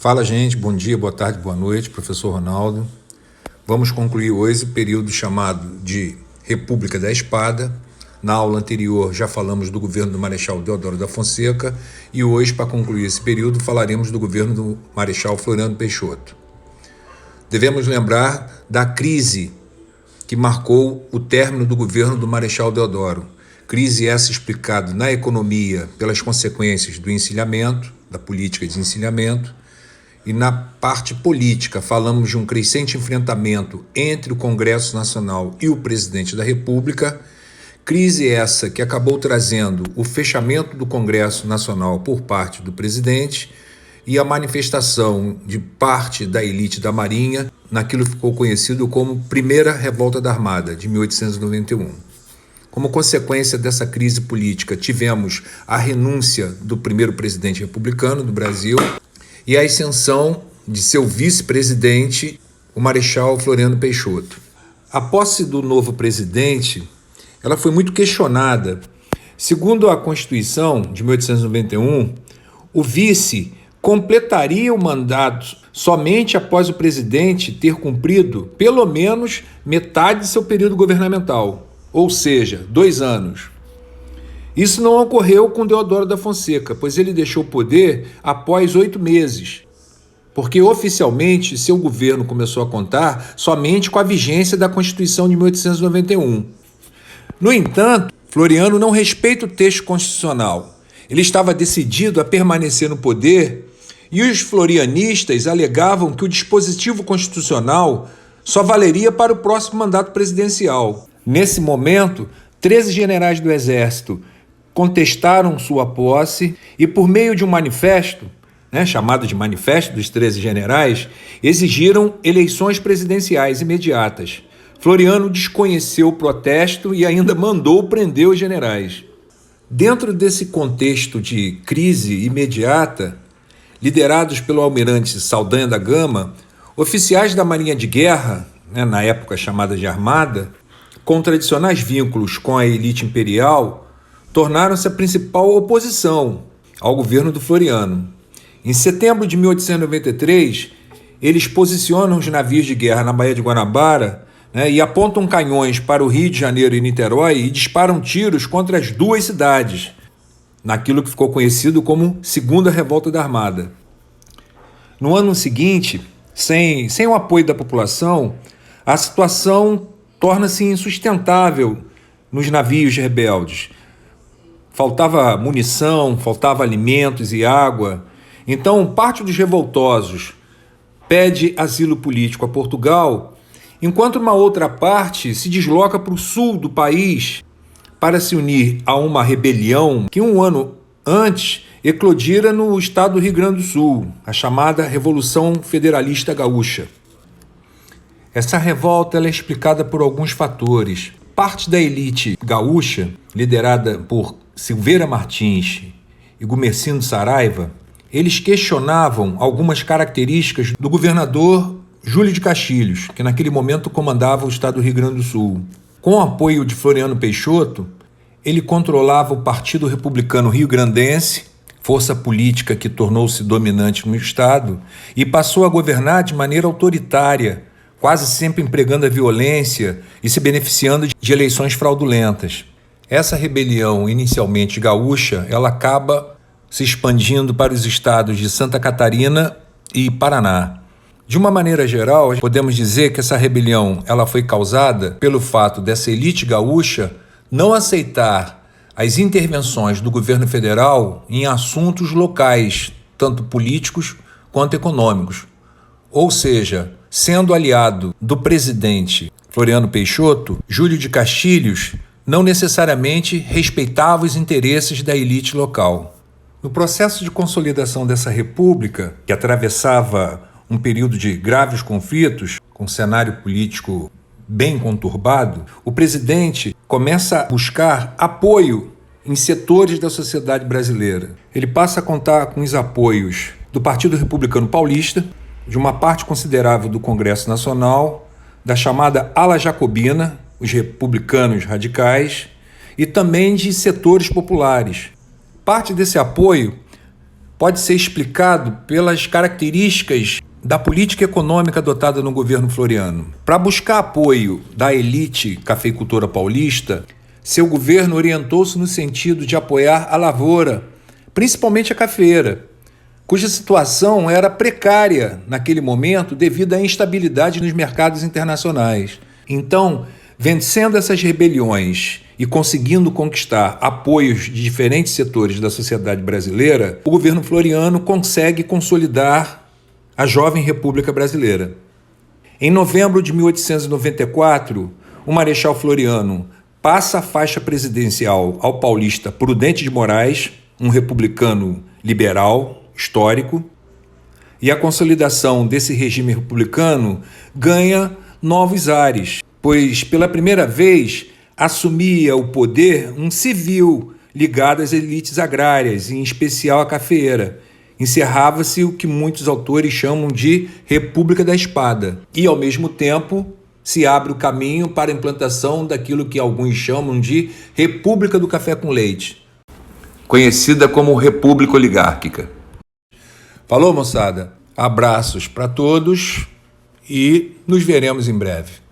Fala, gente, bom dia, boa tarde, boa noite, professor Ronaldo. Vamos concluir hoje o período chamado de República da Espada. Na aula anterior já falamos do governo do Marechal Deodoro da Fonseca e hoje, para concluir esse período, falaremos do governo do Marechal Floriano Peixoto. Devemos lembrar da crise que marcou o término do governo do Marechal Deodoro. Crise essa explicada na economia pelas consequências do encilhamento, da política de encilhamento, e na parte política falamos de um crescente enfrentamento entre o Congresso Nacional e o presidente da República, crise essa que acabou trazendo o fechamento do Congresso Nacional por parte do presidente e a manifestação de parte da elite da Marinha naquilo que ficou conhecido como Primeira Revolta da Armada, de 1891. Como consequência dessa crise política, tivemos a renúncia do primeiro presidente republicano do Brasil e a ascensão de seu vice-presidente, o Marechal Floriano Peixoto. A posse do novo presidente, ela foi muito questionada. Segundo a Constituição de 1891, o vice completaria o mandato somente após o presidente ter cumprido pelo menos metade de seu período governamental, ou seja, 2 anos. Isso não ocorreu com Deodoro da Fonseca, pois ele deixou o poder após 8 meses, porque oficialmente seu governo começou a contar somente com a vigência da Constituição de 1891. No entanto, Floriano não respeita o texto constitucional. Ele estava decidido a permanecer no poder e os florianistas alegavam que o dispositivo constitucional só valeria para o próximo mandato presidencial. Nesse momento, 13 generais do Exército contestaram sua posse e, por meio de um manifesto, chamado de Manifesto dos 13 Generais, exigiram eleições presidenciais imediatas. Floriano desconheceu o protesto e ainda mandou prender os generais. Dentro desse contexto de crise imediata, liderados pelo almirante Saldanha da Gama, oficiais da Marinha de Guerra, na época chamada de Armada, com tradicionais vínculos com a elite imperial, tornaram-se a principal oposição ao governo do Floriano. Em setembro de 1893, eles posicionam os navios de guerra na Baía de Guanabara, e apontam canhões para o Rio de Janeiro e Niterói e disparam tiros contra as 2 cidades, naquilo que ficou conhecido como Segunda Revolta da Armada. No ano seguinte, sem o apoio da população, a situação torna-se insustentável nos navios rebeldes. Faltava munição, faltava alimentos e água. Então, parte dos revoltosos pede asilo político a Portugal, enquanto uma outra parte se desloca para o sul do país para se unir a uma rebelião que 1 ano antes eclodira no estado do Rio Grande do Sul, a chamada Revolução Federalista Gaúcha. Essa revolta ela é explicada por alguns fatores. Parte da elite gaúcha, liderada por Silveira Martins e Gumercindo Saraiva, eles questionavam algumas características do governador Júlio de Castilhos, que naquele momento comandava o estado do Rio Grande do Sul. Com o apoio de Floriano Peixoto, ele controlava o Partido Republicano Rio-Grandense, força política que tornou-se dominante no estado, e passou a governar de maneira autoritária, quase sempre empregando a violência e se beneficiando de eleições fraudulentas. Essa rebelião, inicialmente gaúcha, ela acaba se expandindo para os estados de Santa Catarina e Paraná. De uma maneira geral, podemos dizer que essa rebelião ela foi causada pelo fato dessa elite gaúcha não aceitar as intervenções do governo federal em assuntos locais, tanto políticos quanto econômicos. Ou seja, sendo aliado do presidente Floriano Peixoto, Júlio de Castilhos não necessariamente respeitava os interesses da elite local. No processo de consolidação dessa república, que atravessava um período de graves conflitos, com um cenário político bem conturbado, o presidente começa a buscar apoio em setores da sociedade brasileira. Ele passa a contar com os apoios do Partido Republicano Paulista, de uma parte considerável do Congresso Nacional, da chamada ala jacobina, os republicanos radicais, e também de setores populares. Parte desse apoio pode ser explicado pelas características da política econômica adotada no governo Floriano. Para buscar apoio da elite cafeicultora paulista, seu governo orientou-se no sentido de apoiar a lavoura, principalmente a cafeira, cuja situação era precária naquele momento devido à instabilidade nos mercados internacionais. Então, vencendo essas rebeliões e conseguindo conquistar apoios de diferentes setores da sociedade brasileira, o governo Floriano consegue consolidar a jovem República Brasileira. Em novembro de 1894, o Marechal Floriano passa a faixa presidencial ao paulista Prudente de Moraes, um republicano liberal, histórico, e a consolidação desse regime republicano ganha novos ares, pois pela primeira vez assumia o poder um civil ligado às elites agrárias, em especial a cafeeira. Encerrava-se o que muitos autores chamam de República da Espada e, ao mesmo tempo, se abre o caminho para a implantação daquilo que alguns chamam de República do Café com Leite, conhecida como República Oligárquica. Falou, moçada? Abraços para todos e nos veremos em breve.